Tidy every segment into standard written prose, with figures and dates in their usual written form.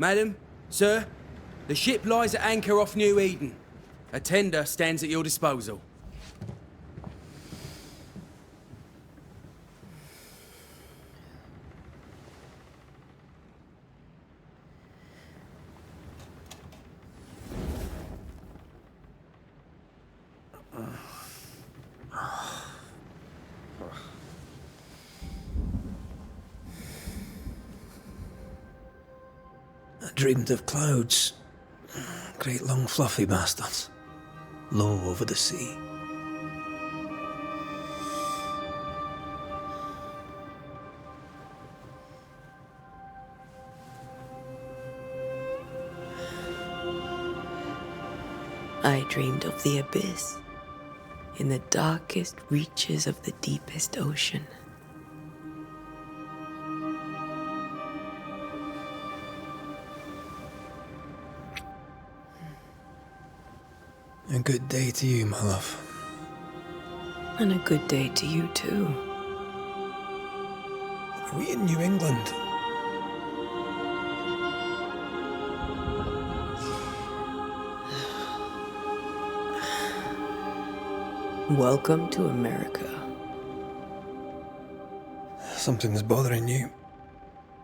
Madam, sir, the ship lies at anchor off New Eden. A tender stands at your disposal. I dreamed of clouds. Great long fluffy bastards. Low over the sea. I dreamed of the abyss, in the darkest reaches of the deepest ocean. A good day to you, my love. And a good day to you, too. Are we in New England? Welcome to America. Something's bothering you.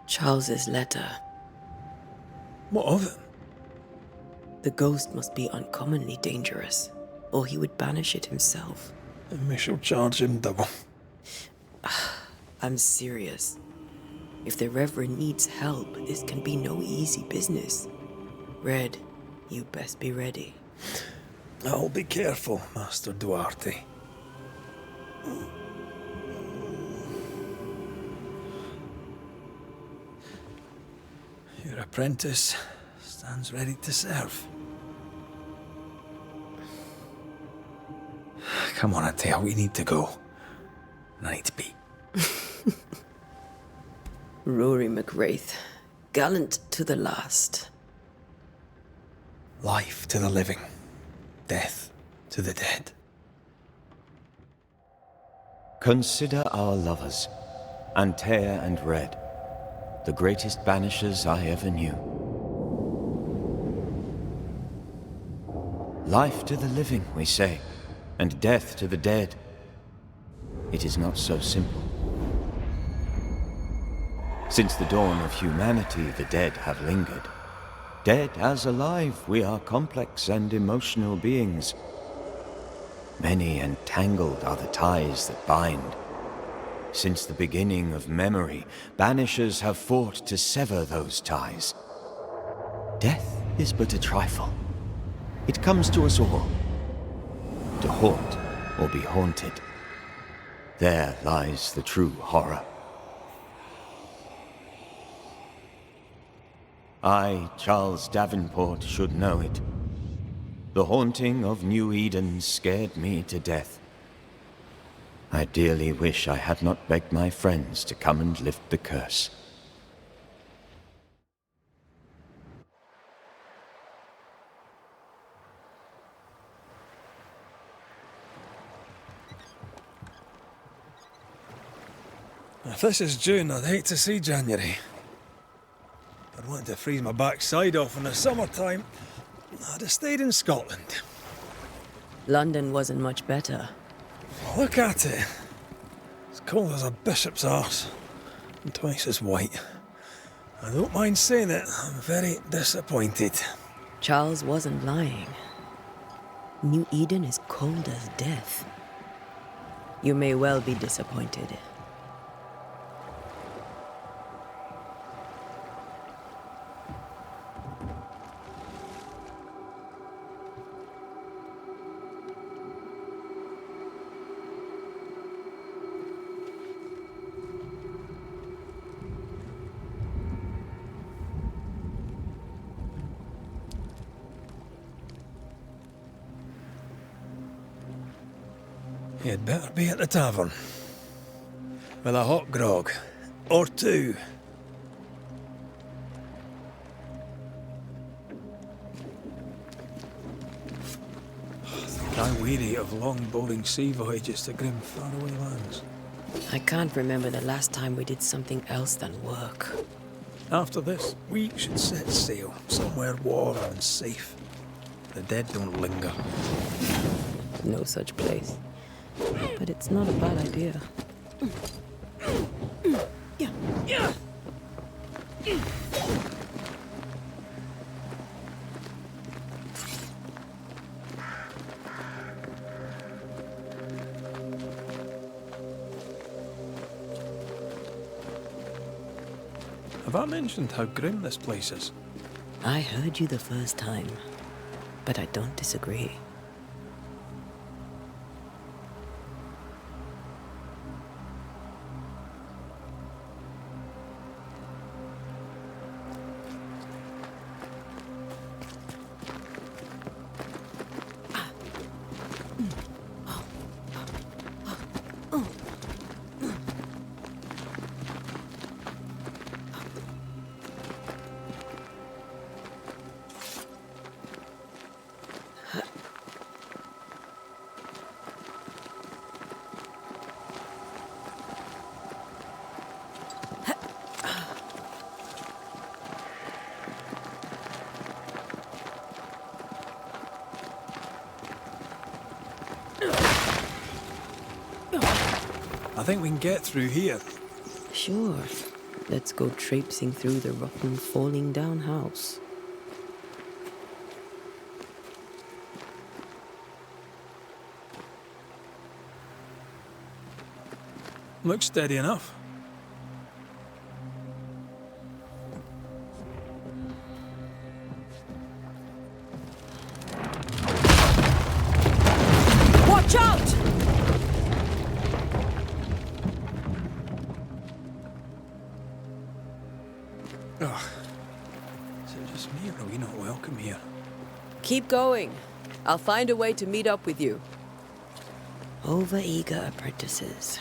Charles's letter. What of it? The ghost must be uncommonly dangerous, or he would banish it himself. And we shall charge him double. I'm serious. If the Reverend needs help, this can be no easy business. Red, you best be ready. I'll be careful, Master Duarte. Your apprentice stands ready to serve. Come on, Atea, we need to go. I need to be. Rory McWraith, gallant to the last. Life to the living, death to the dead. Consider our lovers, Antea and Red, the greatest banishers I ever knew. Life to the living, we say, and death to the dead. It is not so simple. Since the dawn of humanity, the dead have lingered. Dead as alive, we are complex and emotional beings. Many and tangled are the ties that bind. Since the beginning of memory, banishers have fought to sever those ties. Death is but a trifle. It comes to us all. To haunt or be haunted. There lies the true horror. I, Charles Davenport, should know it. The haunting of New Eden scared me to death. I dearly wish I had not begged my friends to come and lift the curse. If this is June, I'd hate to see January. I'd want to freeze my backside off in the summertime. I'd have stayed in Scotland. London wasn't much better. Look at it. It's cold as a bishop's arse. And twice as white. I don't mind saying it, I'm very disappointed. Charles wasn't lying. New Eden is cold as death. You may well be disappointed. You'd better be at the tavern. With a hot grog. Or two. I'm weary of long, boring sea voyages to grim, faraway lands. I can't remember the last time we did something else than work. After this, we should set sail somewhere warm and safe. The dead don't linger. No such place. But it's not a bad idea. Have I mentioned how grim this place is? I heard you the first time, but I don't disagree. I think we can get through here. Sure. Let's go traipsing through the rotten, falling down house. Looks steady enough. Watch out! Ugh. Is it just me, or are we not welcome here? Keep going. I'll find a way to meet up with you. Over-eager apprentices.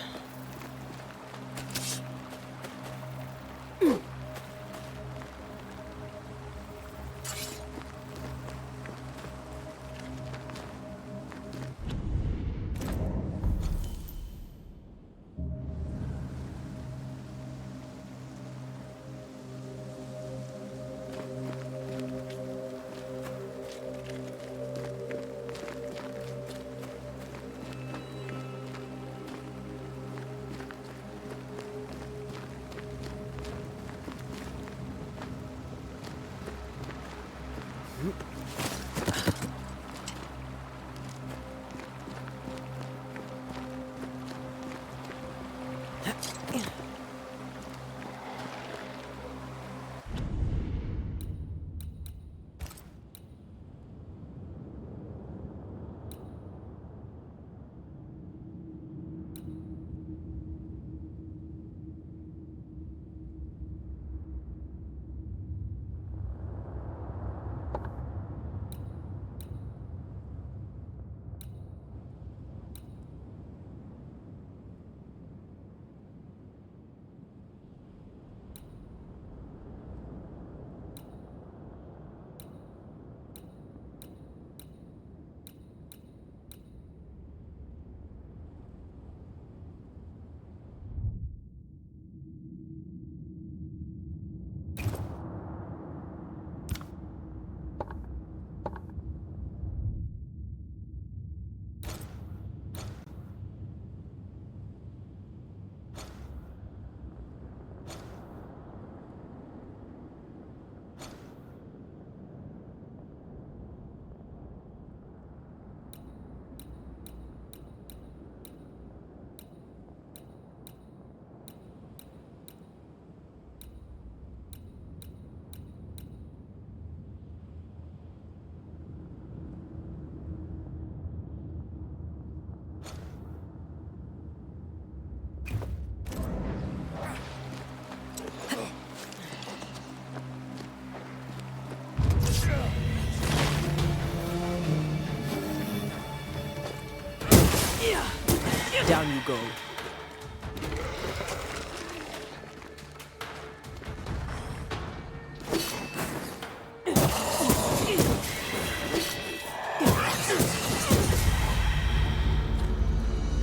Down you go.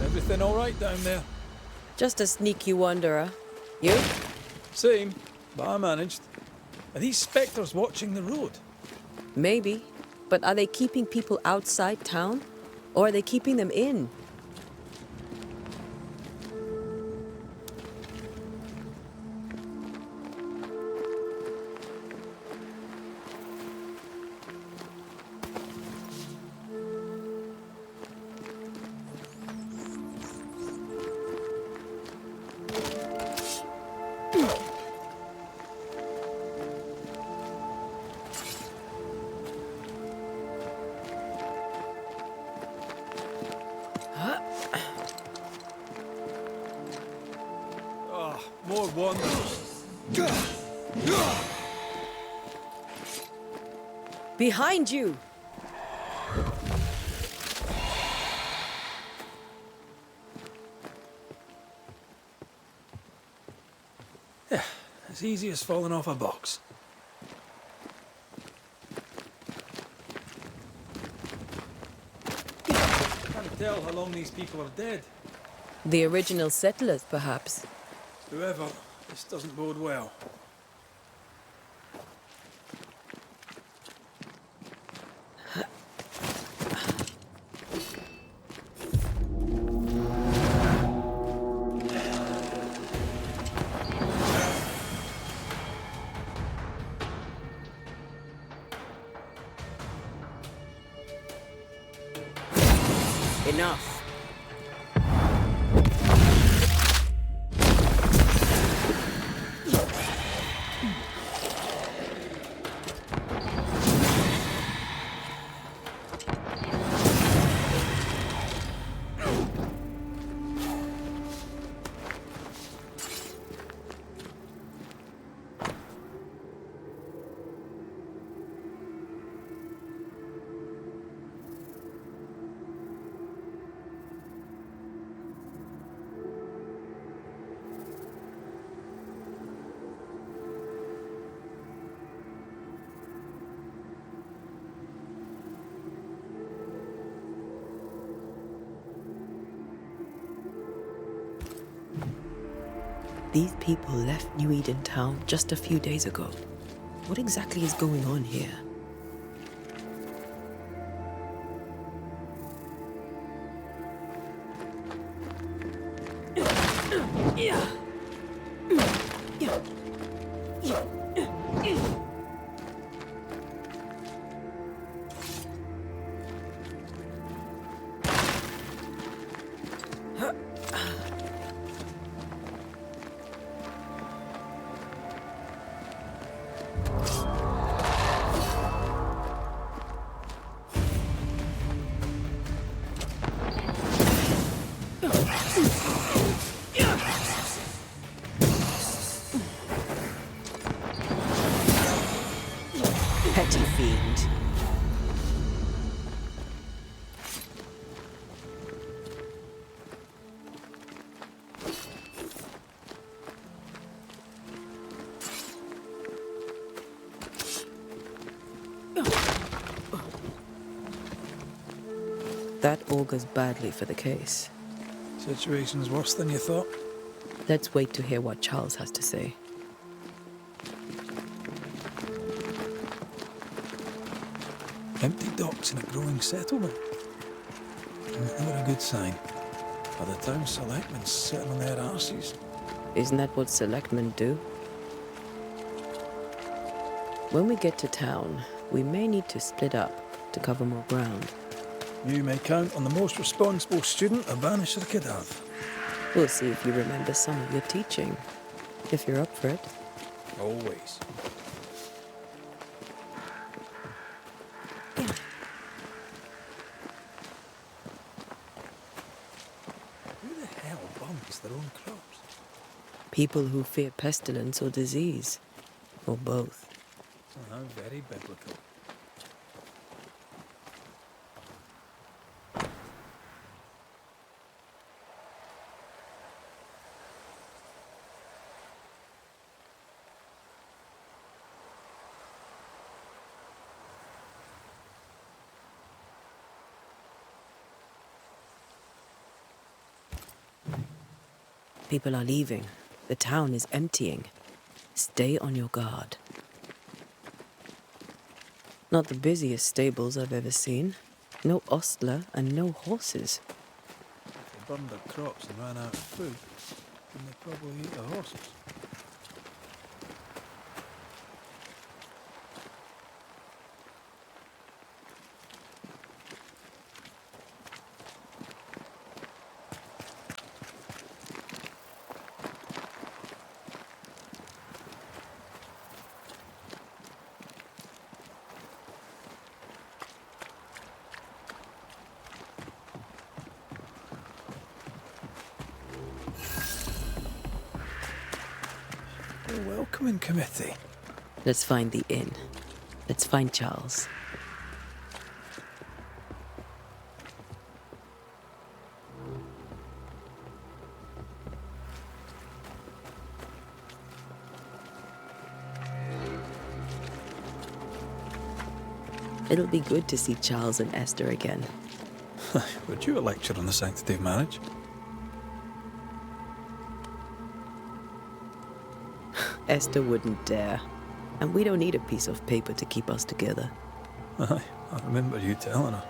Everything all right down there? Just a sneaky wanderer. You? Same, but I managed. Are these spectres watching the road? Maybe. But are they keeping people outside town? Or are they keeping them in? More wonders. Behind you! Yeah, as easy as falling off a box. Can't tell how long these people are dead. The original settlers, perhaps. Whoever, this doesn't bode well. Enough. These people left New Eden town just a few days ago. What exactly is going on here? Petty fiend. That augurs badly for the case. Situation's worse than you thought. Let's wait to hear what Charles has to say. Empty docks in a growing settlement. Never a good sign. Are the town selectmen sitting on their arses? Isn't that what selectmen do? When we get to town, we may need to split up to cover more ground. You may count on the most responsible student a Banisher could have. We'll see if you remember some of your teaching, if you're up for it. Always. Who the hell burns their own crops? People who fear pestilence or disease, or both. Somehow very biblical. People are leaving. The town is emptying. Stay on your guard. Not the busiest stables I've ever seen. No ostler and no horses. If they burned their crops and ran out of food, then they'd probably eat the horses. A welcoming committee. Let's find the inn. Let's find Charles. It'll be good to see Charles and Esther again. Would you a lecture on the sanctity of marriage? Esther wouldn't dare. And we don't need a piece of paper to keep us together. Aye, I remember you telling her.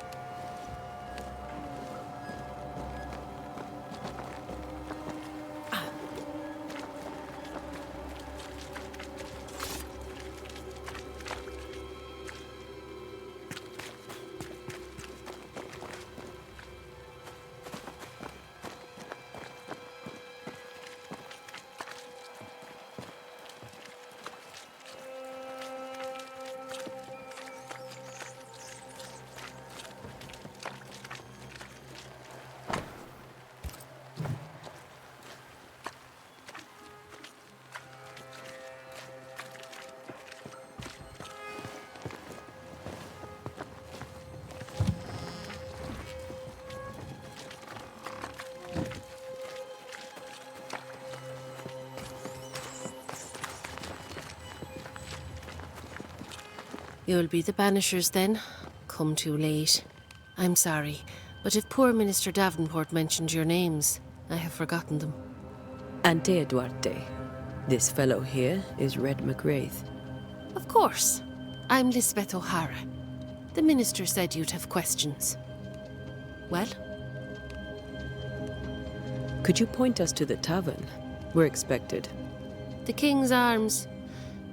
You'll be the Bunishers then? Come too late. I'm sorry, but if poor Minister Davenport mentioned your names, I have forgotten them. Antea Duarte. This fellow here is Red McGrath. Of course. I'm Lisbeth O'Hara. The minister said you'd have questions. Well? Could you point us to the tavern? We're expected. The King's Arms.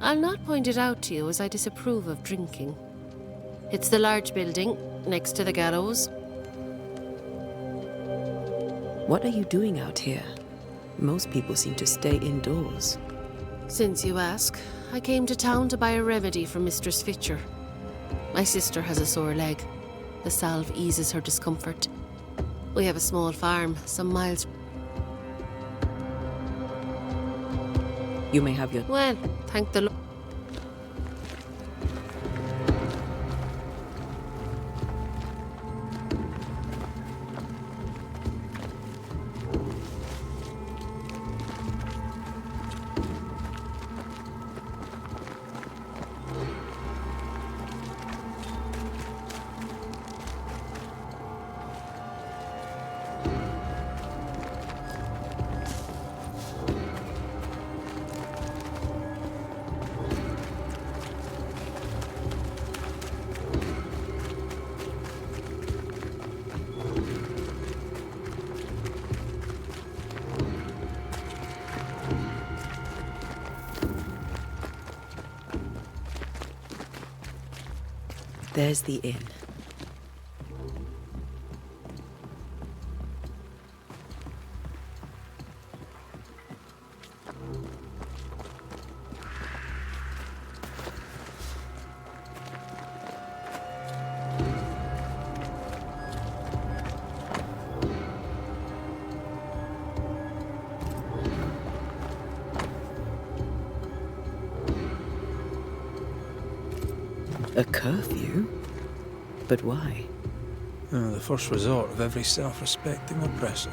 I'll not point it out to you as I disapprove of drinking. It's the large building, next to the gallows. What are you doing out here? Most people seem to stay indoors. Since you ask, I came to town to buy a remedy for Mistress Fitcher. My sister has a sore leg. The salve eases her discomfort. We have a small farm, some miles. You may have your... Well, thank the Lord. There's the inn. A curfew? But why? The first resort of every self-respecting oppressor.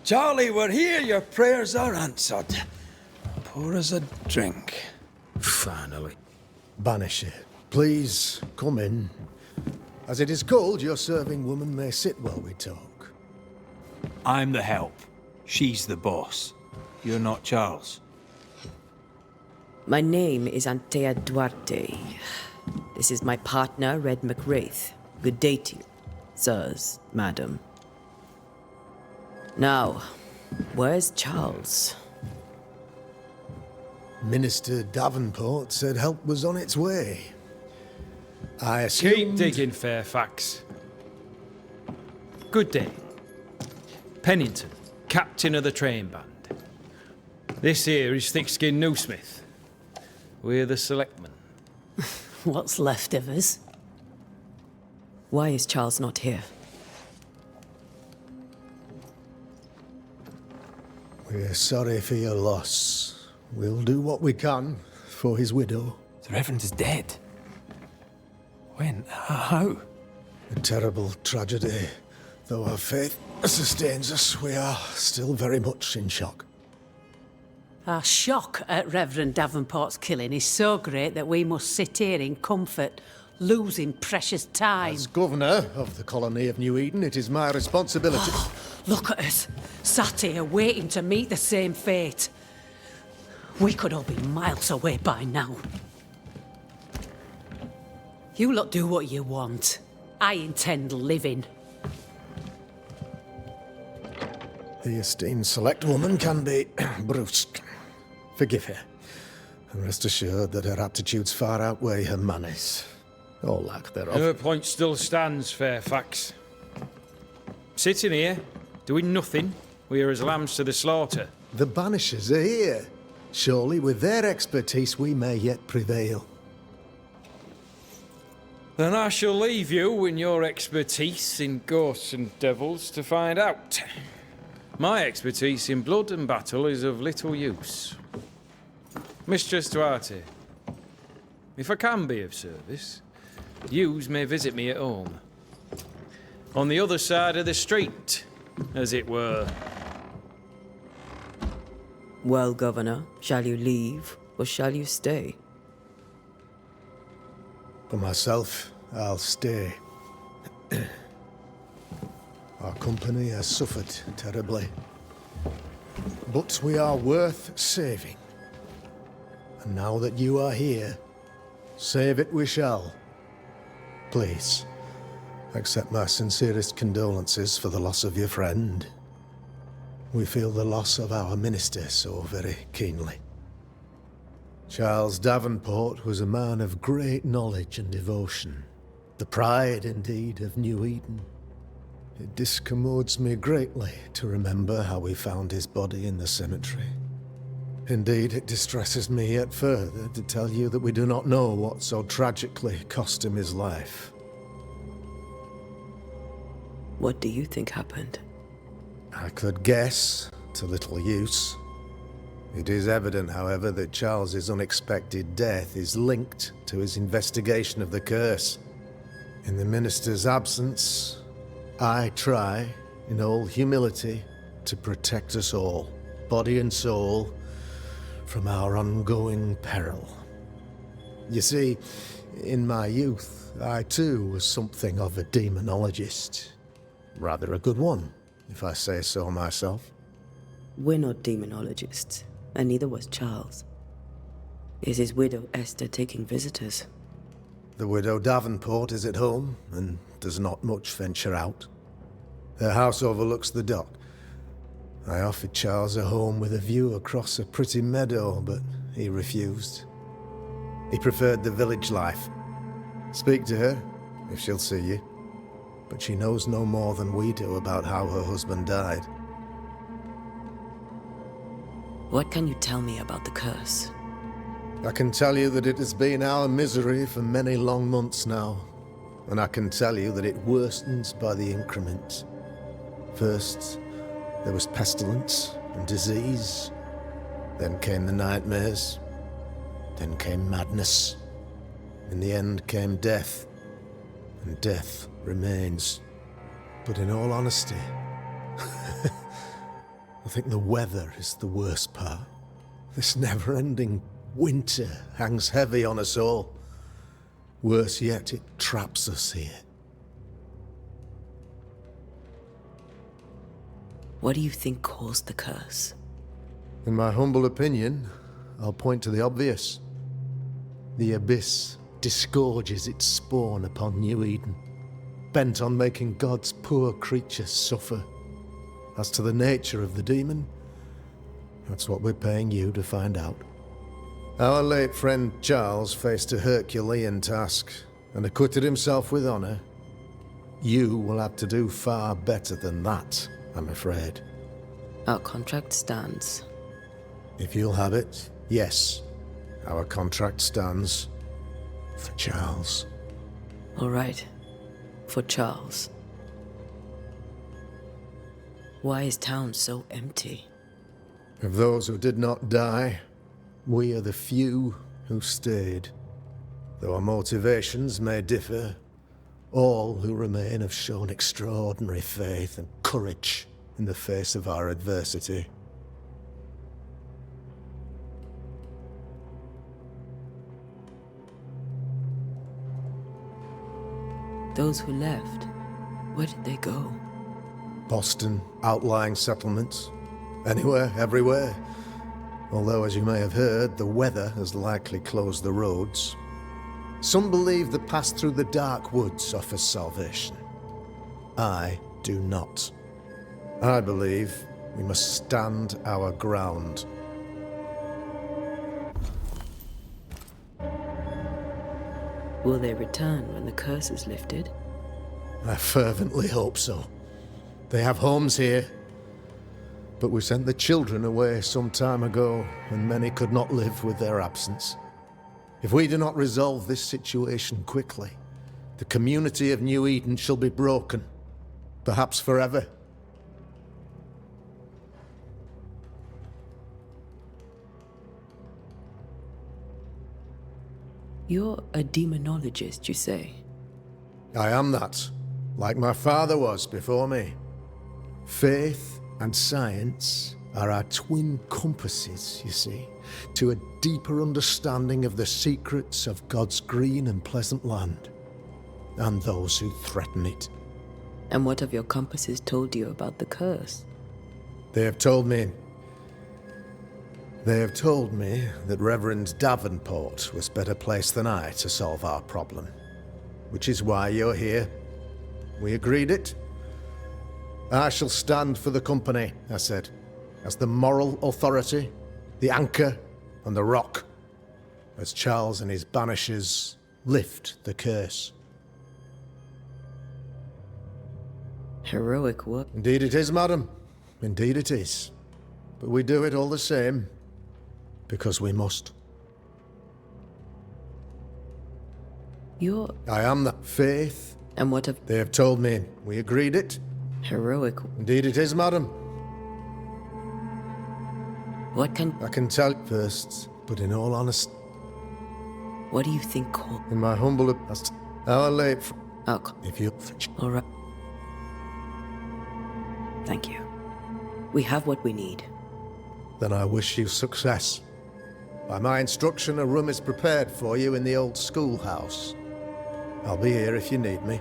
Charlie, we're here. Your prayers are answered. Pour us a drink. Finally. Banisher, please come in. As it is cold, your serving woman may sit while we talk. I'm the help. She's the boss. You're not Charles. My name is Antea Duarte. This is my partner, Red McWraith. Good day to you, sirs, madam. Now, where's Charles? Minister Davenport said help was on its way. I assumed... Keep digging, Fairfax. Good day. Pennington, captain of the train band. This here is Thickskin Newsmith. We're the selectmen. What's left of us? Why is Charles not here? We're sorry for your loss. We'll do what we can for his widow. The Reverend is dead. When? How? A terrible tragedy. Though our faith sustains us, we are still very much in shock. Our shock at Reverend Davenport's killing is so great that we must sit here in comfort, losing precious time. As governor of the colony of New Eden, it is my responsibility... Look at us, sat here waiting to meet the same fate. We could all be miles away by now. You lot do what you want. I intend living. The esteemed select woman can be brusque. Forgive her. And rest assured that her aptitudes far outweigh her manners. Or lack thereof. Her point still stands, Fairfax. Sitting here, doing nothing, we are as lambs to the slaughter. The Banishers are here. Surely with their expertise we may yet prevail. Then I shall leave you in your expertise in ghosts and devils to find out. My expertise in blood and battle is of little use. Mistress Duarte, if I can be of service, yous may visit me at home. On the other side of the street, as it were. Well, Governor, shall you leave or shall you stay? For myself, I'll stay. Our company has suffered terribly. But we are worth saving. And now that you are here, save it we shall. Please, accept my sincerest condolences for the loss of your friend. We feel the loss of our minister so very keenly. Charles Davenport was a man of great knowledge and devotion. The pride, indeed, of New Eden. It discommodes me greatly to remember how we found his body in the cemetery. Indeed, it distresses me yet further to tell you that we do not know what so tragically cost him his life. What do you think happened? I could guess, to little use. It is evident, however, that Charles's unexpected death is linked to his investigation of the curse. In the minister's absence, I try, in all humility, to protect us all, body and soul, from our ongoing peril. You see, in my youth, I too was something of a demonologist. Rather a good one, if I say so myself. We're not demonologists, and neither was Charles. Is his widow Esther taking visitors? The widow Davenport is at home, and does not much venture out. Their house overlooks the dock. I offered Charles a home with a view across a pretty meadow, but he refused. He preferred the village life. Speak to her, if she'll see you. But she knows no more than we do about how her husband died. What can you tell me about the curse? I can tell you that it has been our misery for many long months now. And I can tell you that it worsens by the increment. First, there was pestilence and disease. Then came the nightmares. Then came madness. In the end came death. And death remains. But in all honesty, think the weather is the worst part. This never-ending winter hangs heavy on us all. Worse yet, it traps us here. What do you think caused the curse? In my humble opinion, I'll point to the obvious. The Abyss disgorges its spawn upon New Eden, bent on making God's poor creatures suffer. As to the nature of the demon, that's what we're paying you to find out. Our late friend Charles faced a Herculean task and acquitted himself with honor. You will have to do far better than that, I'm afraid. Our contract stands. If you'll have it, yes. Our contract stands for Charles. All right. For Charles. Why is town so empty? Of those who did not die, we are the few who stayed. Though our motivations may differ, all who remain have shown extraordinary faith and courage in the face of our adversity. Those who left, where did they go? Boston, outlying settlements. Anywhere, everywhere. Although, as you may have heard, the weather has likely closed the roads. Some believe the path through the dark woods offers salvation. I do not. I believe we must stand our ground. Will they return when the curse is lifted? I fervently hope so. They have homes here. But we sent the children away some time ago, and many could not live with their absence. If we do not resolve this situation quickly, the community of New Eden shall be broken, perhaps forever. You're a demonologist, you say? I am that, like my father was before me. Faith and science are our twin compasses, you see, to a deeper understanding of the secrets of God's green and pleasant land, and those who threaten it. And what have your compasses told you about the curse? They have told me that Reverend Davenport was better placed than I to solve our problem, which is why you're here. We agreed it. I shall stand for the company, I said, as the moral authority, the anchor, and the rock, as Charles and his Bunishers lift the curse. Heroic work. Indeed it is, madam. Indeed it is. But we do it all the same, because we must. I am that faith. And what have... They have told me. We agreed it. Heroic... Indeed it is, madam. What can... I can tell first, but in all honesty... What do you think called... In my humble... Our late... If you... All right. Thank you. We have what we need. Then I wish you success. By my instruction, a room is prepared for you in the old schoolhouse. I'll be here if you need me.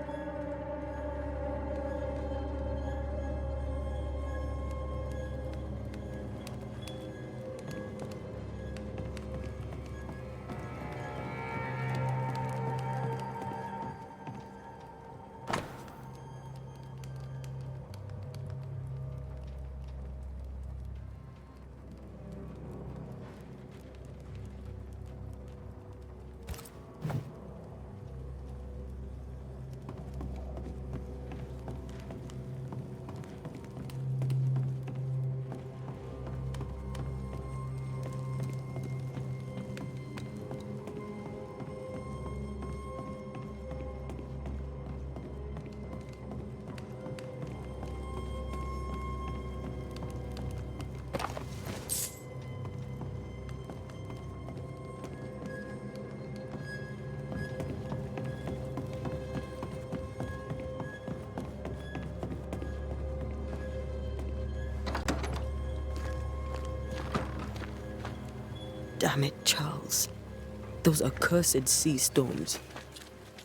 Damn it, Charles. Those accursed sea storms.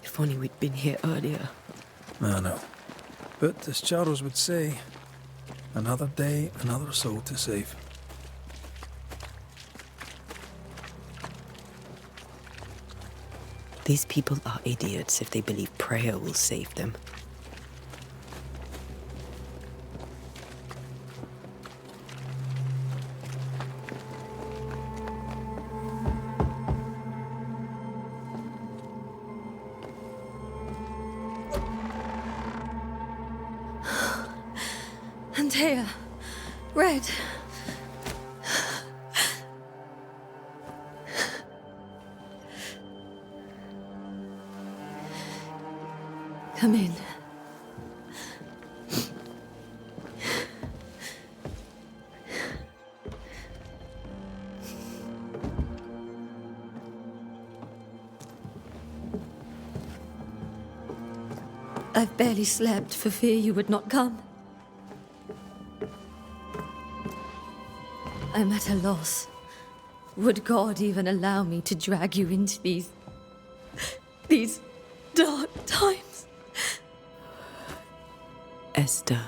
If only we'd been here earlier. I know. But as Charles would say, another day, another soul to save. These people are idiots if they believe prayer will save them. Antea, Red. Come in. I've barely slept for fear you would not come. I'm at a loss. Would God even allow me to drag you into these dark times? Esther,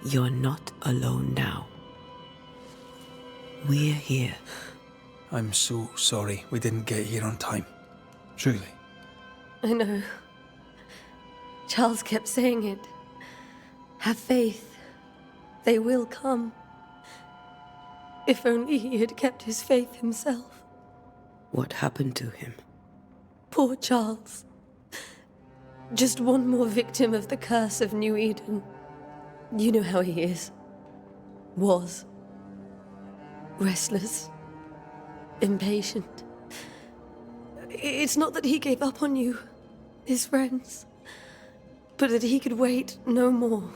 you're not alone now. We're here. I'm so sorry we didn't get here on time. Truly. I know. Charles kept saying it. Have faith. They will come. If only he had kept his faith himself. What happened to him? Poor Charles. Just one more victim of the curse of New Eden. You know how he is. Was. Restless. Impatient. It's not that he gave up on you, his friends, but that he could wait no more.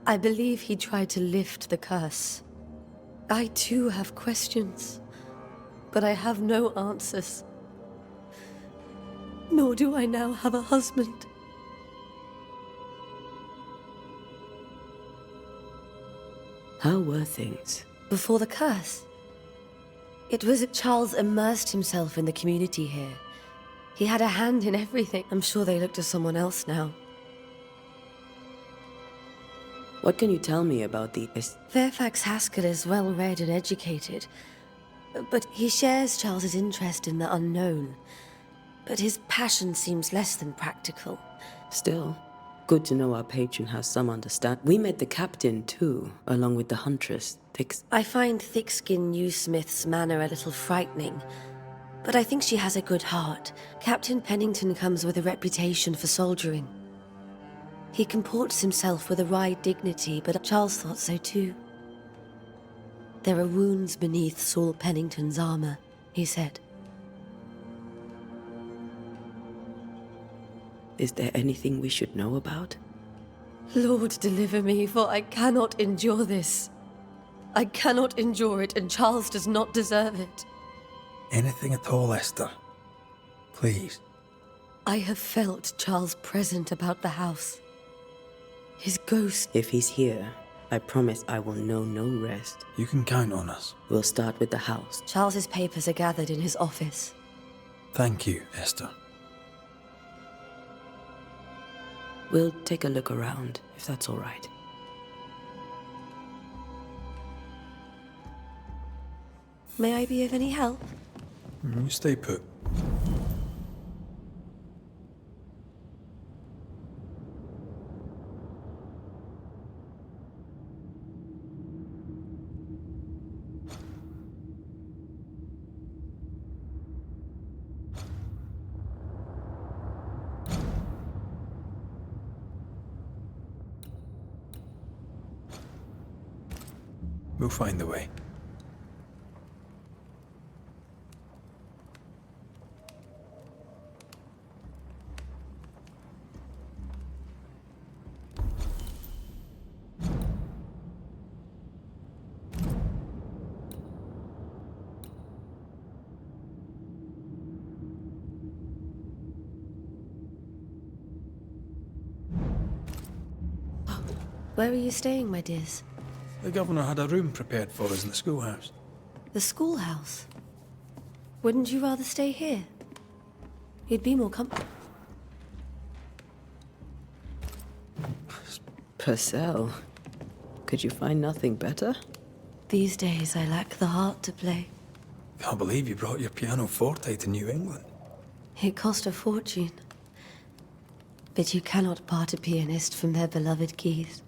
I believe he tried to lift the curse. I too have questions, but I have no answers. Nor do I now have a husband. How were things? Before the curse, it was that Charles immersed himself in the community here. He had a hand in everything. I'm sure they look to someone else now. What can you tell me about the... Fairfax Haskell is well read and educated, but he shares Charles's interest in the unknown. But his passion seems less than practical. Still, good to know our patron has some understand. We met the captain too, along with the huntress, I find thick-skinned New Smith's manner a little frightening, but I think she has a good heart. Captain Pennington comes with a reputation for soldiering. He comports himself with a wry dignity, but Charles thought so too. There are wounds beneath Saul Pennington's armor, he said. Is there anything we should know about? Lord, deliver me, for I cannot endure this. I cannot endure it, and Charles does not deserve it. Anything at all, Esther. Please. I have felt Charles present about the house. His ghost. If he's here, I promise I will know no rest. You can count on us. We'll start with the house. Charles's papers are gathered in his office. Thank you, Esther. We'll take a look around, if that's all right. May I be of any help? You stay put. We'll find the way. Where are you staying, my dears? The governor had a room prepared for us in the schoolhouse. The schoolhouse? Wouldn't you rather stay here? You'd be more comfortable. Purcell, could you find nothing better? These days, I lack the heart to play. Can't believe you brought your pianoforte to New England. It cost a fortune. But you cannot part a pianist from their beloved keys.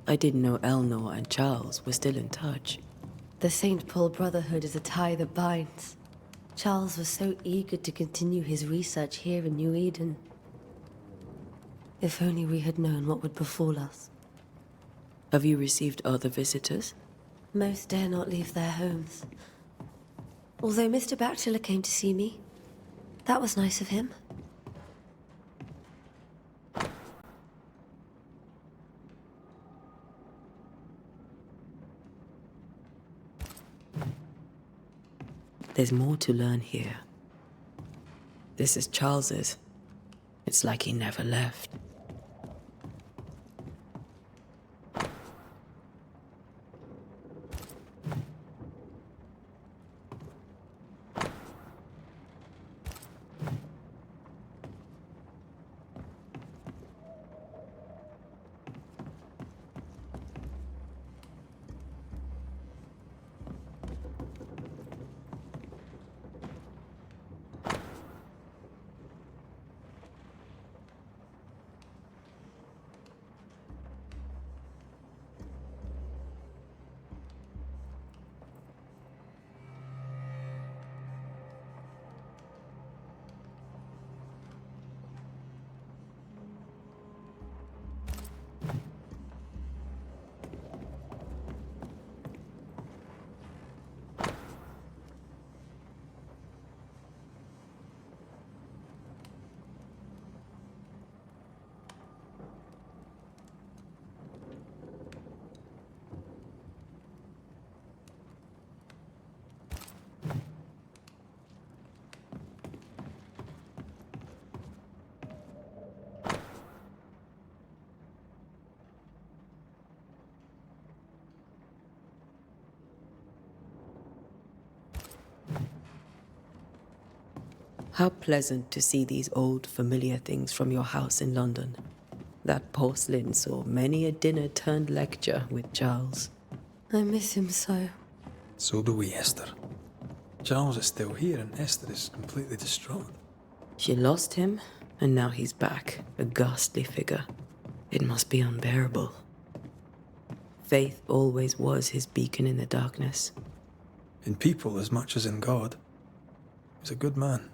I didn't know Eleanor and Charles were still in touch. The St. Paul Brotherhood is a tie that binds. Charles was so eager to continue his research here in New Eden. If only we had known what would befall us. Have you received other visitors? Most dare not leave their homes. Although Mr. Bachelor came to see me. That was nice of him. There's more to learn here. This is Charles's. It's like he never left. How pleasant to see these old, familiar things from your house in London. That porcelain saw many a dinner-turned-lecture with Charles. I miss him so. So do we, Esther. Charles is still here and Esther is completely distraught. She lost him, and now he's back, a ghastly figure. It must be unbearable. Faith always was his beacon in the darkness. In people as much as in God. He's a good man.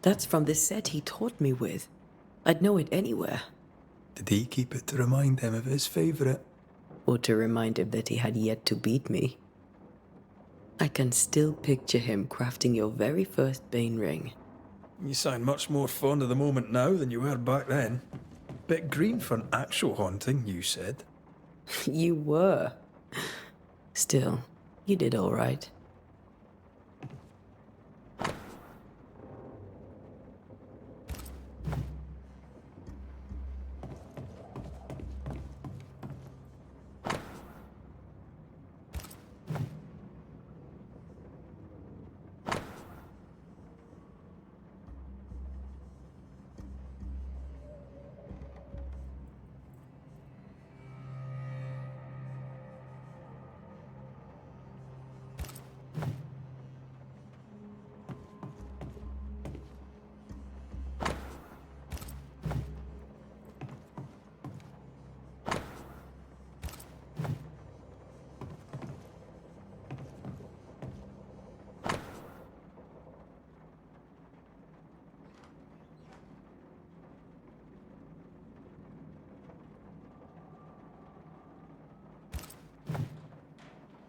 That's from the set he taught me with. I'd know it anywhere. Did he keep it to remind him of his favourite? Or to remind him that he had yet to beat me. I can still picture him crafting your very first Bane ring. You sound much more fond of the moment now than you were back then. Bit green for an actual haunting, you said. You were. Still, you did all right.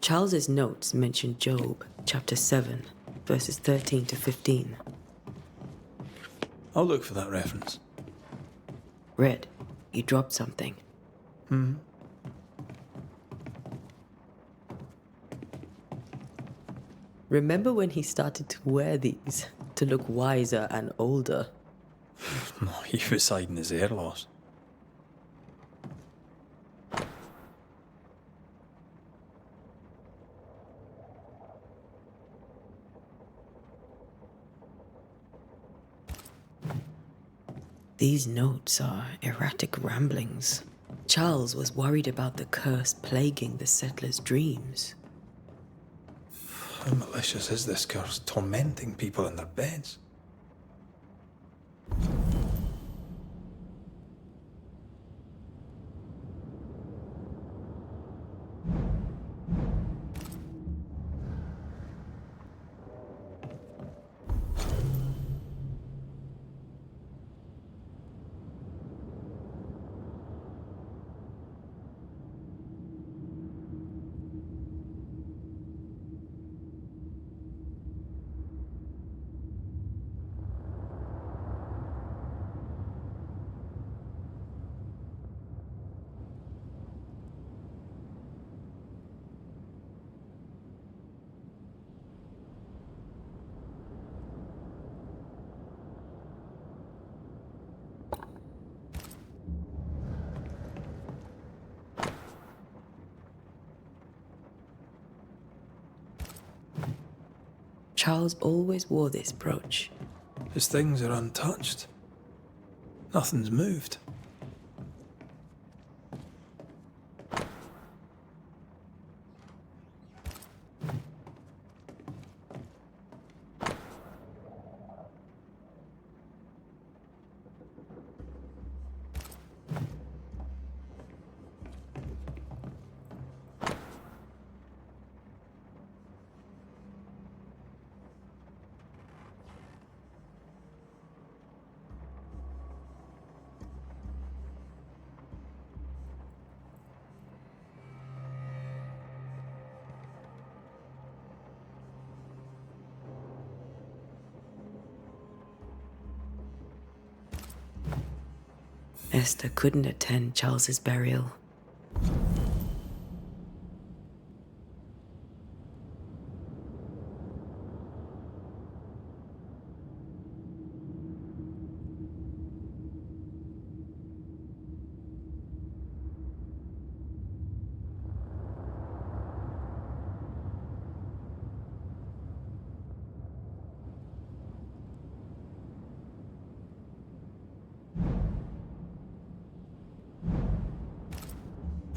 Charles's notes mention Job, chapter 7, verses 13 to 15. I'll look for that reference. Red, you dropped something. Remember when he started to wear these to look wiser and older? He was hiding his hair loss. These notes are erratic ramblings. Charles was worried about the curse plaguing the settlers' dreams. How malicious is this curse, tormenting people in their beds? Charles always wore this brooch. His things are untouched. Nothing's moved. Esther couldn't attend Charles's burial.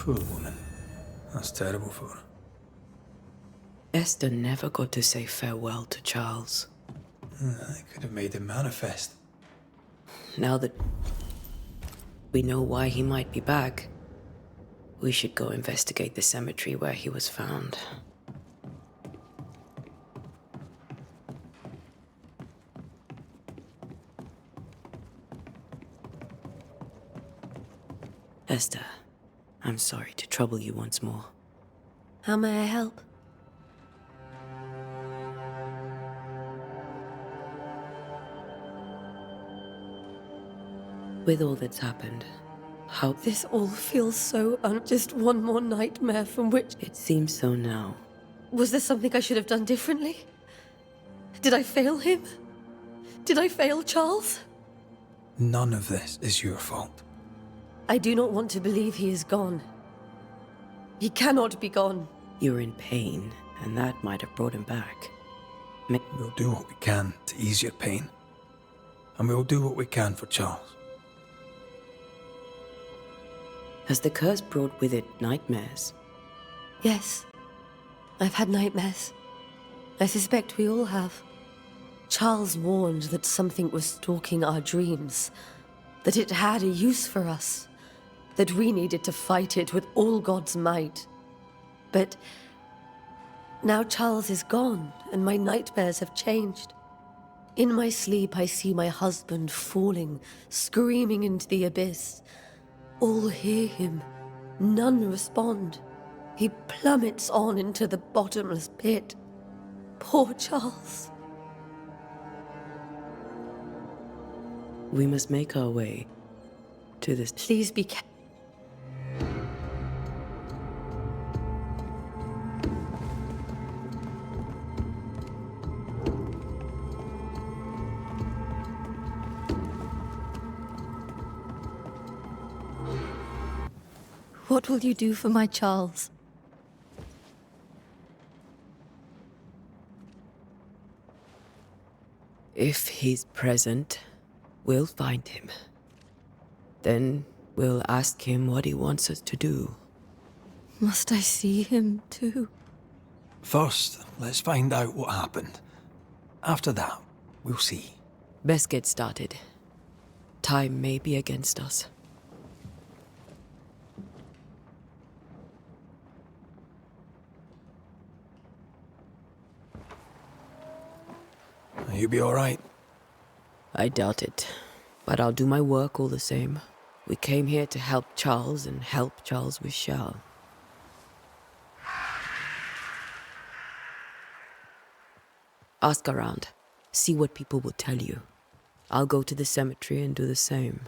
Poor woman. That's terrible for her. Esther never got to say farewell to Charles. I could have made him manifest. Now that we know why he might be back, we should go investigate the cemetery where he was found. Esther, I'm sorry to trouble you once more. How may I help? With all that's happened, how This all feels so just one more nightmare from which... it seems so now. Was there something I should have done differently? Did I fail him? Did I fail Charles? None of this is your fault. I do not want to believe he is gone. He cannot be gone. You're in pain, and that might have brought him back. We'll do what we can to ease your pain. And we'll do what we can for Charles. Has the curse brought with it nightmares? Yes, I've had nightmares. I suspect we all have. Charles warned that something was stalking our dreams, that it had a use for us, that we needed to fight it with all God's might. But now Charles is gone, and my nightmares have changed. In my sleep, I see my husband falling, screaming into the abyss. All hear him. None respond. He plummets on into the bottomless pit. Poor Charles. We must make our way to this. Please be careful. What will you do for my Charles? If he's present, we'll find him. Then we'll ask him what he wants us to do. Must I see him too? First, let's find out what happened. After that, we'll see. Best get started. Time may be against us. You be all right? I doubt it, but I'll do my work all the same. We came here to help Charles, and help Charles we shall. Ask around. See what people will tell you. I'll go to the cemetery and do the same.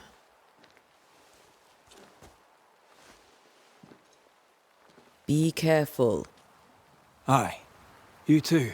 Be careful. Aye. You too.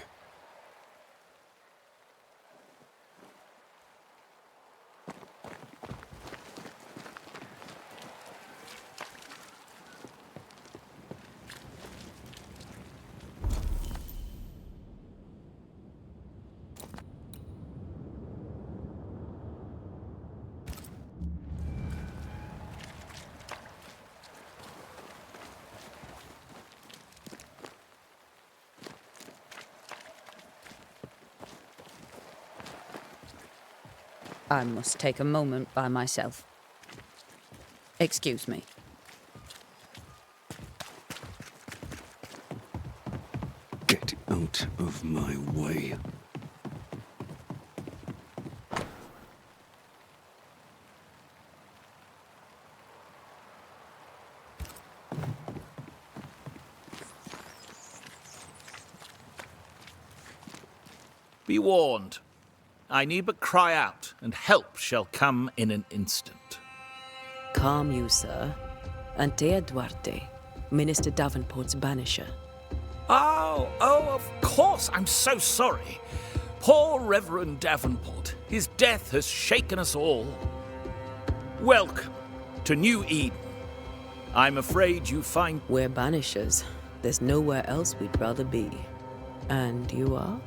I must take a moment by myself. Excuse me. Get out of my way. Be warned. I need but cry out, and help shall come in an instant. Calm you, sir. Antea Duarte, Minister Davenport's banisher. Oh, of course. I'm so sorry. Poor Reverend Davenport. His death has shaken us all. Welcome to New Eden. I'm afraid you find... We're banishers. There's nowhere else we'd rather be. And you are?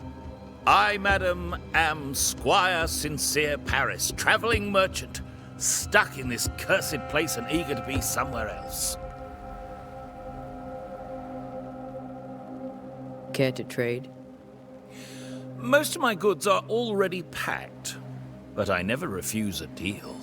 I, madam, am Squire Sincere Paris, travelling merchant, stuck in this cursed place and eager to be somewhere else. Care to trade? Most of my goods are already packed, but I never refuse a deal.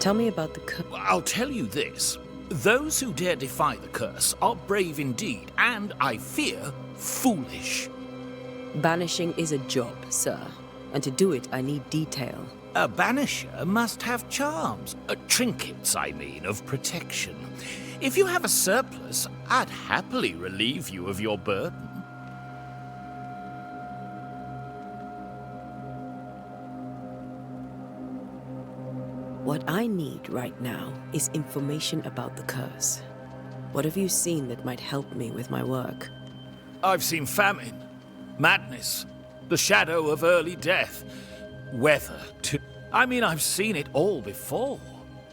Tell me about the I'll tell you this. Those who dare defy the curse are brave indeed, and, I fear, foolish. Banishing is a job, sir. And to do it, I need detail. A banisher must have charms. Trinkets, I mean, of protection. If you have a surplus, I'd happily relieve you of your burden. What I need right now is information about the curse. What have you seen that might help me with my work? I've seen famine, madness, the shadow of early death, weather too. I mean, I've seen it all before,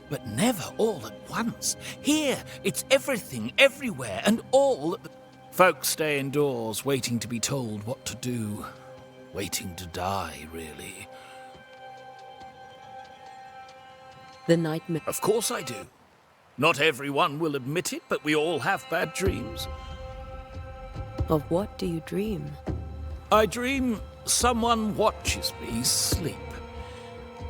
but never all at once. Here, it's everything, everywhere, and all at the... Folks stay indoors, waiting to be told what to do. Waiting to die, really. The nightmare... Of course I do. Not everyone will admit it, but we all have bad dreams. Of what do you dream? I dream someone watches me sleep.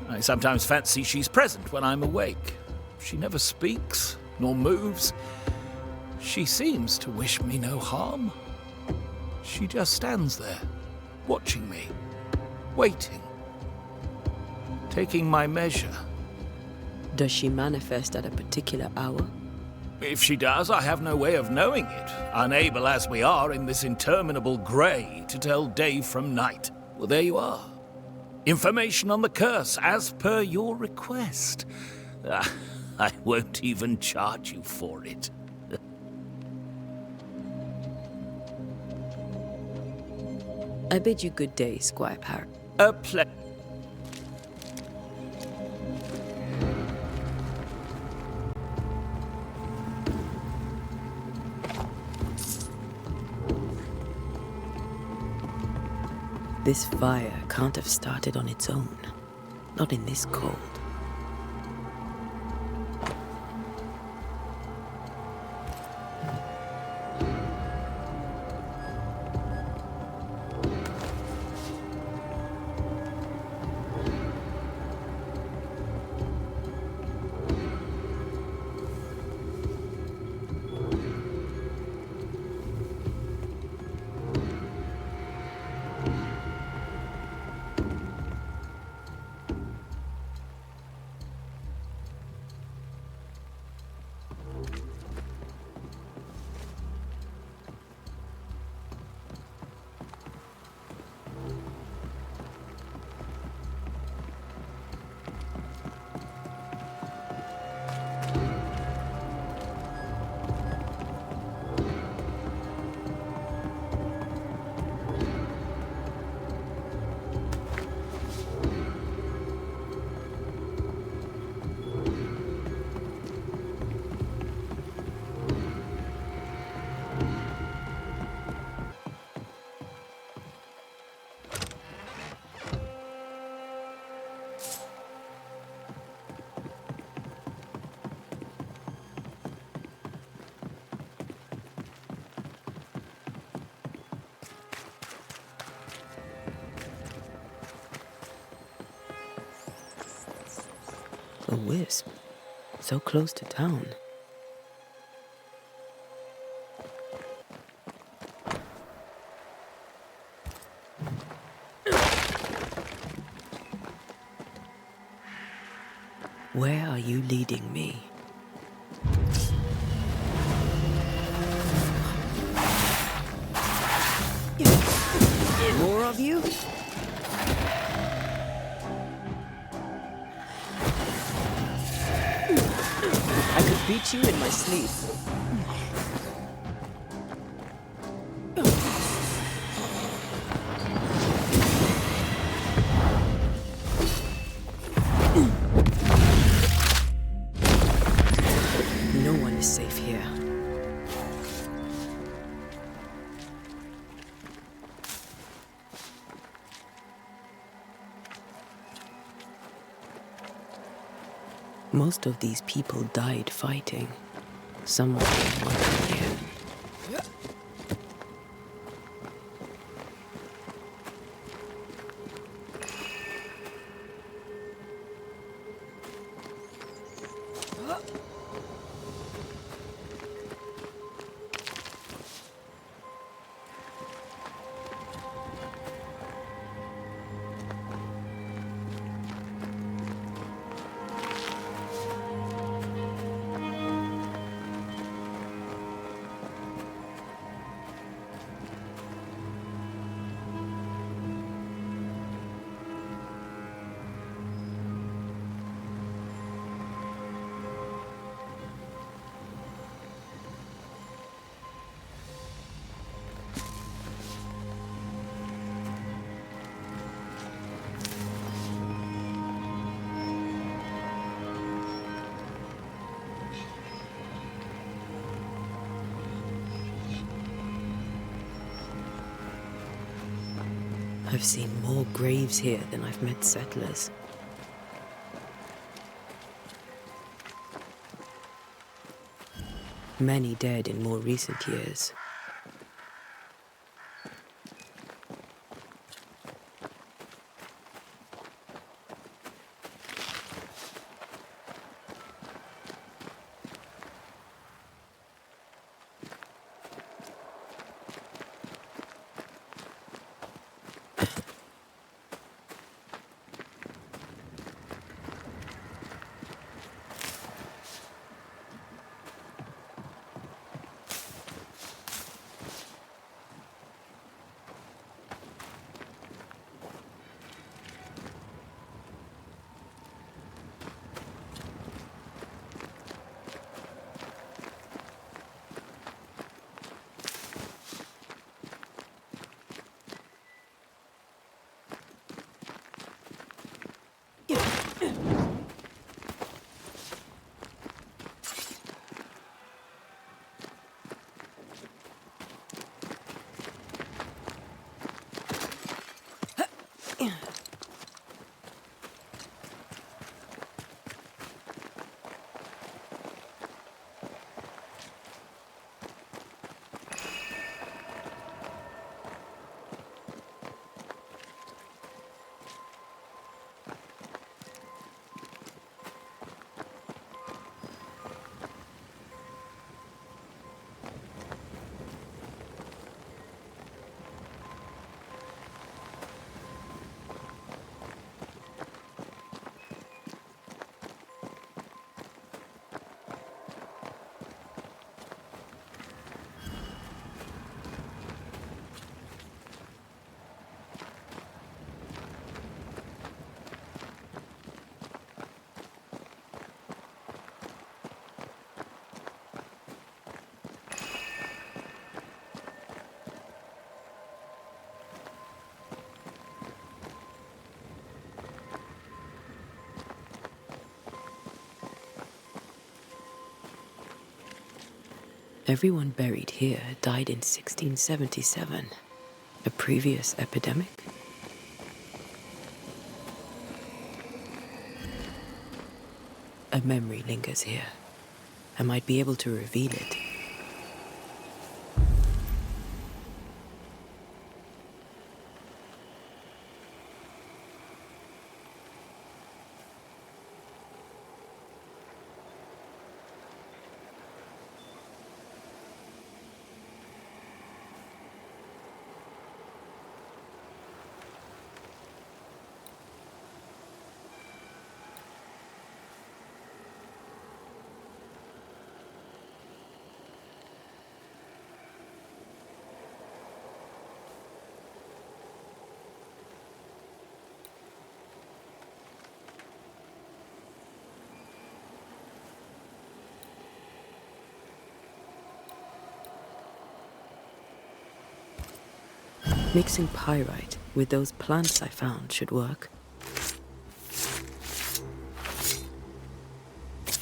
I sometimes fancy she's present when I'm awake. She never speaks, nor moves. She seems to wish me no harm. She just stands there, watching me, waiting, taking my measure. Does she manifest at a particular hour? If she does, I have no way of knowing it, unable as we are in this interminable grey to tell day from night. Well, there you are. Information on the curse, as per your request. I won't even charge you for it. I bid you good day, Squire Parrot. A pleasure. This fire can't have started on its own. Not in this cold. A wisp. So close to town. Where are you leading me? More of you? I could beat you in my sleep. No one is safe here. Most of these people died fighting. Someone wanted here. I've seen more graves here than I've met settlers. Many dead in more recent years. Everyone buried here died in 1677. A previous epidemic? A memory lingers here. I might be able to reveal it. Mixing pyrite with those plants I found should work.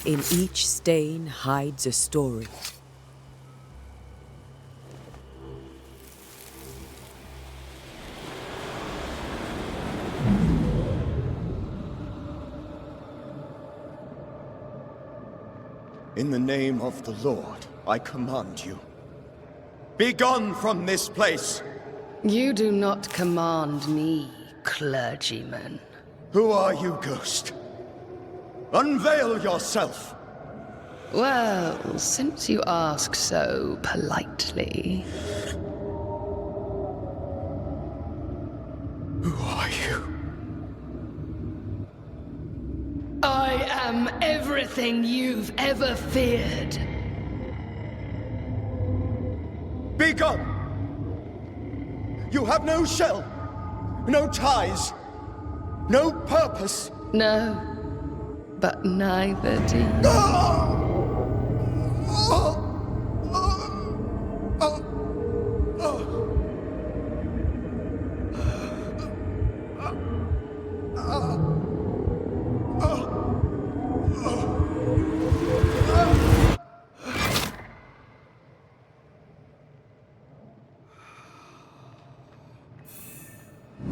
In each stain hides a story. In the name of the Lord, I command you. Be gone from this place! You do not command me, clergyman. Who are you, ghost? Unveil yourself! Well, since you ask so politely... Who are you? I am everything you've ever feared. Be gone! You have no shell, no ties, no purpose. No, but neither do you.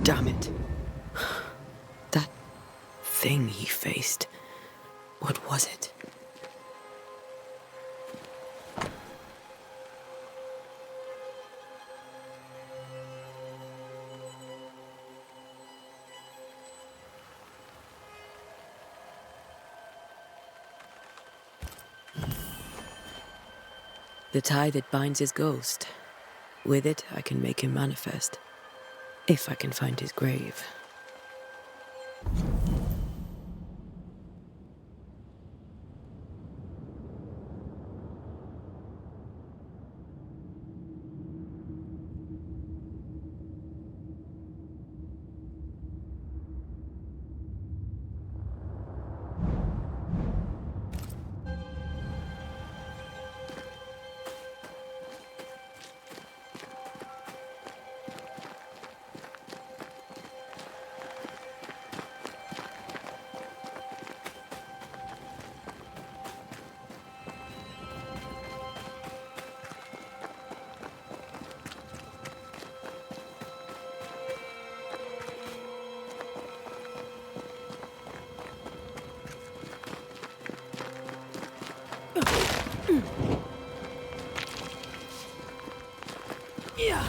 Damn it. That thing he faced. What was it? The tie that binds his ghost. With it, I can make him manifest. If I can find his grave. Yeah.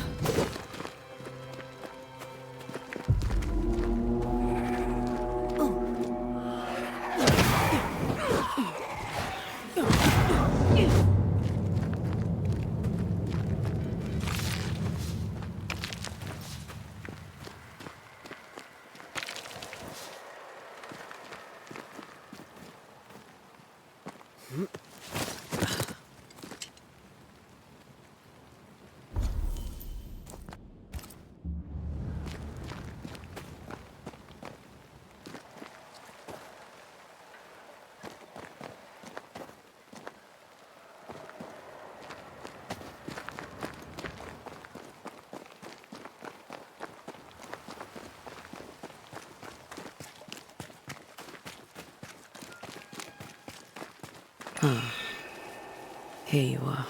Here you are.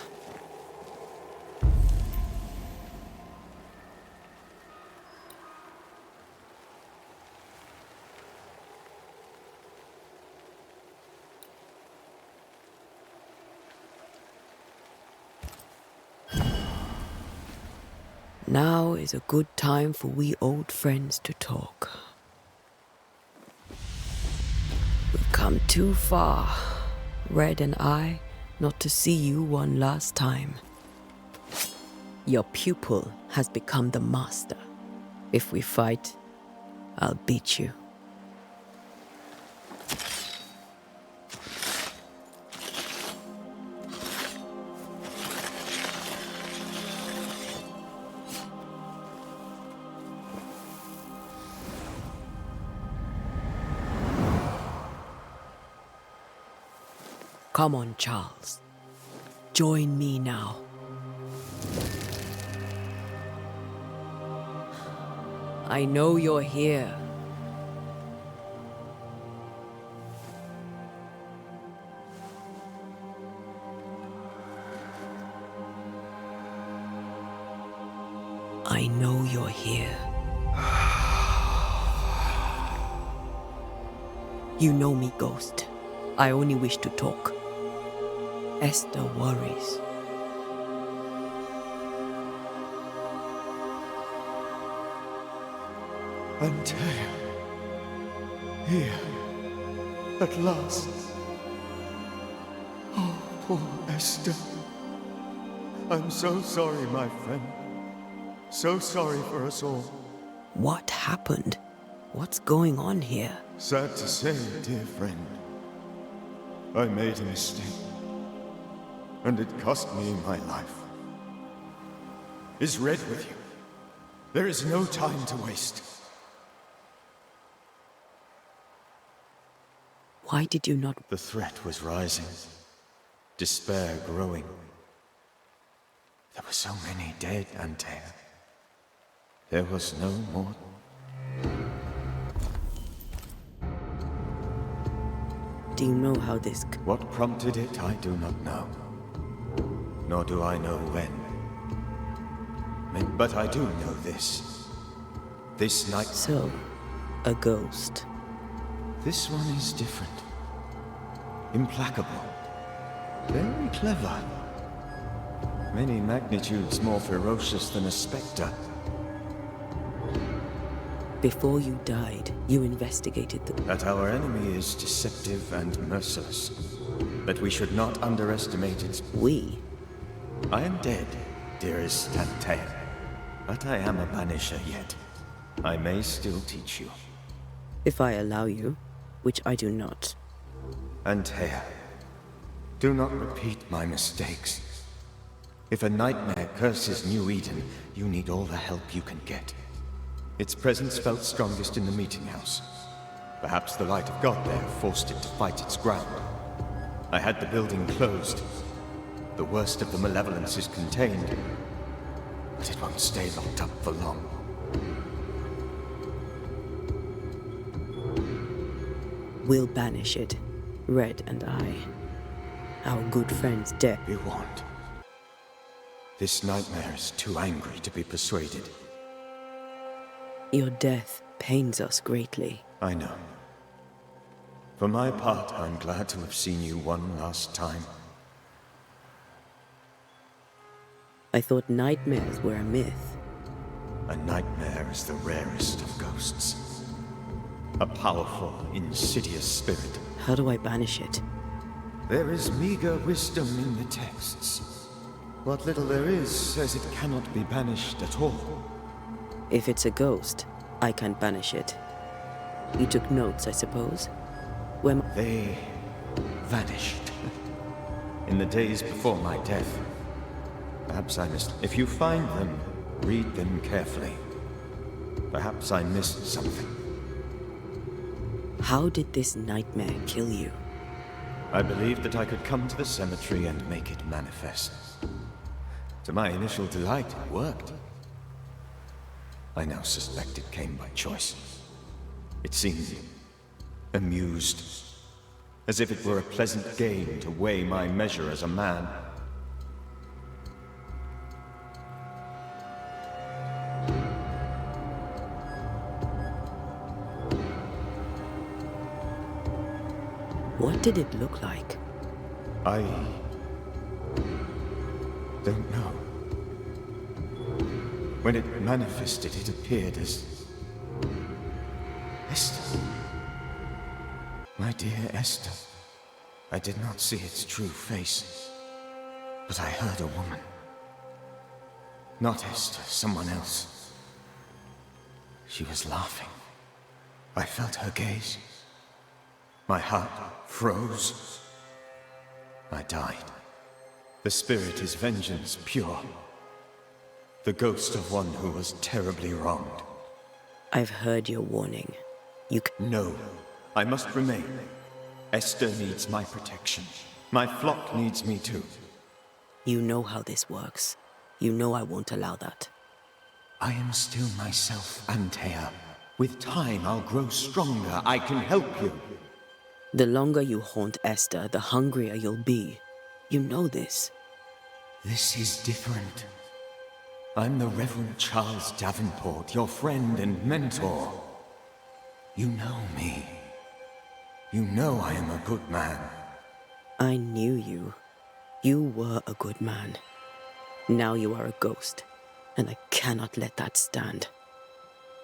Now is a good time for we old friends to talk. We've come too far, Red and I, not to see you one last time. Your pupil has become the master. If we fight, I'll beat you. Come on, Charles. Join me now. I know you're here. I know you're here. You know me, Ghost. I only wish to talk. Esther worries. Antea. Here. At last. Oh, poor Esther. I'm so sorry, my friend. So sorry for us all. What happened? What's going on here? Sad to say, dear friend. I made a mistake. And it cost me my life. Is Red with you? There is no time to waste. Why did you not... The threat was rising. Despair growing. There were so many dead, Antea. There was no more. Do you know how this... What prompted it, I do not know. Nor do I know when. But I do know this. This night... So, a ghost. This one is different. Implacable. Very clever. Many magnitudes more ferocious than a spectre. Before you died, you investigated the... That our enemy is deceptive and merciless. But we should not underestimate its... We? I am dead, dearest Antea, but I am a banisher yet. I may still teach you. If I allow you, which I do not. Antea, do not repeat my mistakes. If a nightmare curses New Eden, you need all the help you can get. Its presence felt strongest in the meeting house. Perhaps the light of God there forced it to fight its ground. I had the building closed. The worst of the malevolence is contained, but it won't stay locked up for long. We'll banish it, Red and I. Our good friend's death. You won't. This nightmare is too angry to be persuaded. Your death pains us greatly. I know. For my part, I'm glad to have seen you one last time. I thought nightmares were a myth. A nightmare is the rarest of ghosts. A powerful, insidious spirit. How do I banish it? There is meager wisdom in the texts. What little there is says it cannot be banished at all. If it's a ghost, I can't banish it. You took notes, I suppose? They vanished. In the days before my death. Perhaps I missed. If you find them, read them carefully. Perhaps I missed something. How did this nightmare kill you? I believed that I could come to the cemetery and make it manifest. To my initial delight, it worked. I now suspect it came by choice. It seemed amused, as if it were a pleasant game to weigh my measure as a man. What did it look like? I don't know. When it manifested, it appeared as Esther. My dear Esther. I did not see its true face, but I heard a woman. Not Esther, someone else. She was laughing. I felt her gaze. My heart froze. I died. The spirit is vengeance pure. The ghost of one who was terribly wronged. I've heard your warning. No, I must remain. Esther needs my protection. My flock needs me too. You know how this works. You know I won't allow that. I am still myself, Antea. With time, I'll grow stronger. I can help you. The longer you haunt Esther, the hungrier you'll be. You know this. This is different. I'm the Reverend Charles Davenport, your friend and mentor. You know me. You know I am a good man. I knew you. You were a good man. Now you are a ghost, and I cannot let that stand.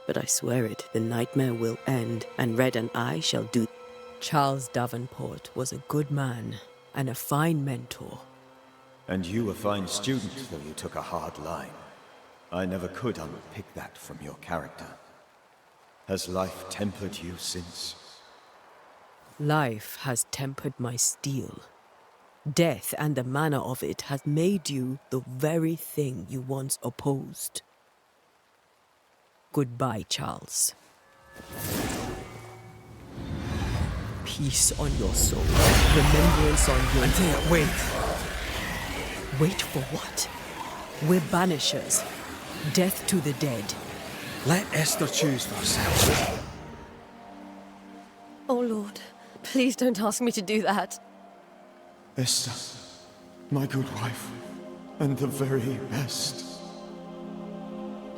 But I swear it, the nightmare will end, and Red and I shall do. Charles Davenport was a good man and a fine mentor. And you a fine student, though you took a hard line. I never could unpick that from your character. Has life tempered you since? Life has tempered my steel. Death and the manner of it has made you the very thing you once opposed. Goodbye, Charles. Peace on your soul. Remembrance on your... Antea, wait. Wait for what? We're banishers. Death to the dead. Let Esther choose for herself. Oh, Lord. Please don't ask me to do that. Esther, my good wife, and the very best.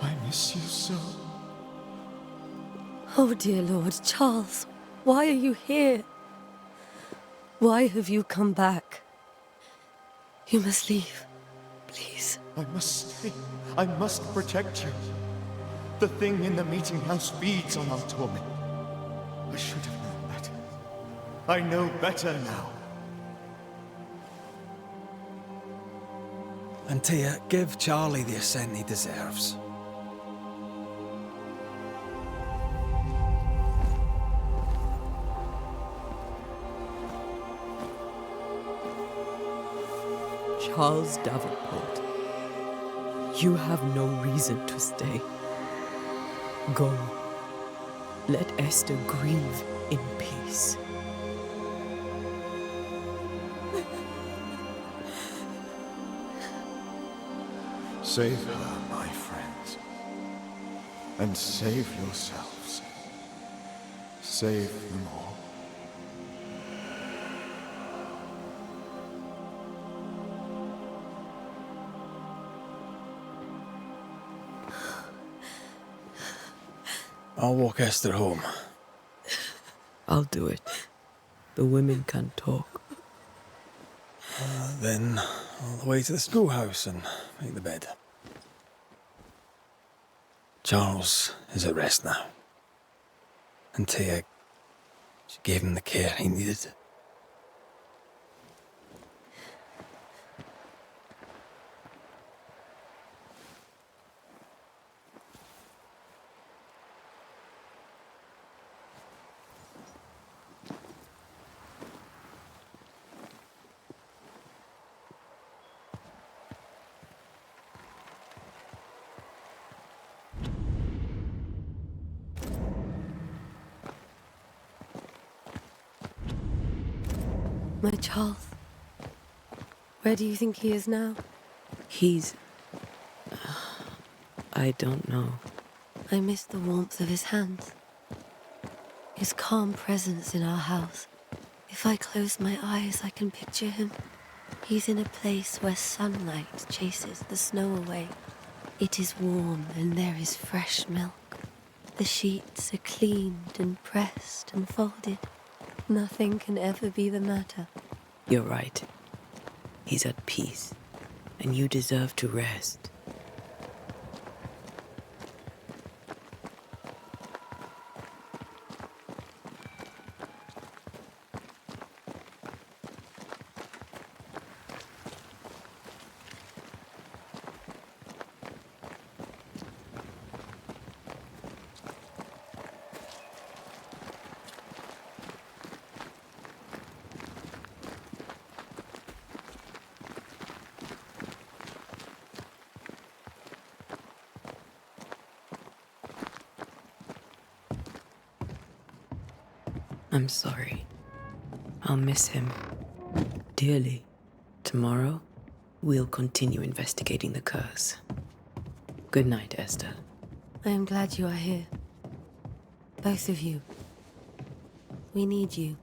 I miss you so. Oh, dear Lord, Charles, why are you here? Why have you come back? You must leave, please. I must stay. I must protect you. The thing in the meeting house feeds on our torment. I should have known better. I know better now. And Tia, give Charlie the ascent he deserves. Charles Davenport, you have no reason to stay. Go. Let Esther grieve in peace. Save her, my friends. And save yourselves. Save them all. I'll walk Esther home. I'll do it. The women can talk. Then all the way to the schoolhouse and make the bed. Charles is at rest now. And Tia, she gave him the care he needed. My Charles. Where do you think he is now? He's... I don't know. I miss the warmth of his hands. His calm presence in our house. If I close my eyes, I can picture him. He's in a place where sunlight chases the snow away. It is warm and there is fresh milk. The sheets are cleaned and pressed and folded. Nothing can ever be the matter. You're right. He's at peace, and you deserve to rest. I'm sorry. I'll miss him dearly. Tomorrow, we'll continue investigating the curse. Good night, Esther. I am glad you are here. Both of you. We need you.